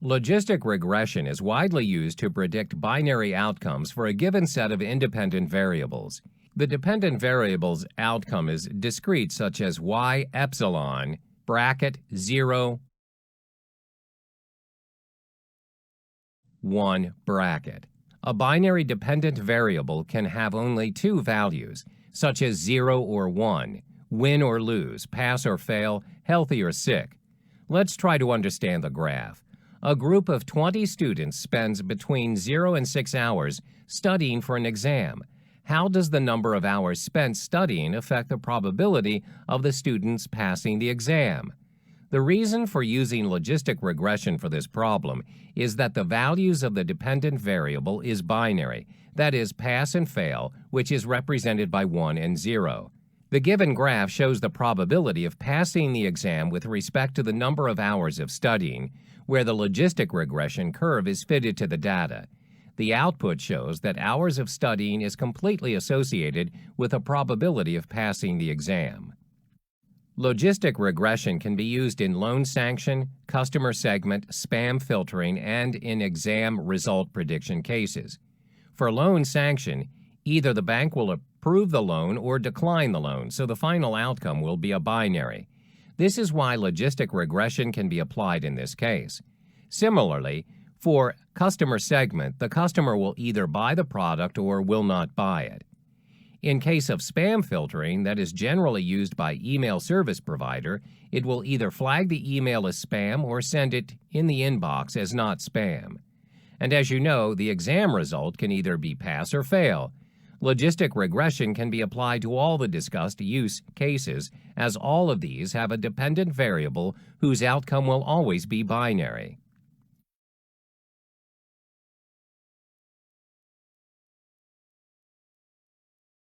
Logistic regression is widely used to predict binary outcomes for a given set of independent variables. The dependent variable's outcome is discrete, such as y epsilon, bracket 0, 1, bracket. A binary dependent variable can have only two values, such as 0 or 1, win or lose, pass or fail, healthy or sick. Let's try to understand the graph. A group of 20 students spends between 0 and 6 hours studying for an exam. How does the number of hours spent studying affect the probability of the students passing the exam? The reason for using logistic regression for this problem is that the values of the dependent variable is binary, that is, pass and fail, which is represented by 1 and 0. The given graph shows the probability of passing the exam with respect to the number of hours of studying, where the logistic regression curve is fitted to the data. The output shows that hours of studying is completely associated with a probability of passing the exam. Logistic regression can be used in loan sanction, customer segment, spam filtering, and in exam result prediction cases. For loan sanction, either the bank will approve the loan or decline the loan, so the final outcome will be a binary. This is why logistic regression can be applied in this case. Similarly, for customer segment, the customer will either buy the product or will not buy it. In case of spam filtering that is generally used by email service provider, it will either flag the email as spam or send it in the inbox as not spam. And as you know, the exam result can either be pass or fail. Logistic regression can be applied to all the discussed use cases, as all of these have a dependent variable whose outcome will always be binary.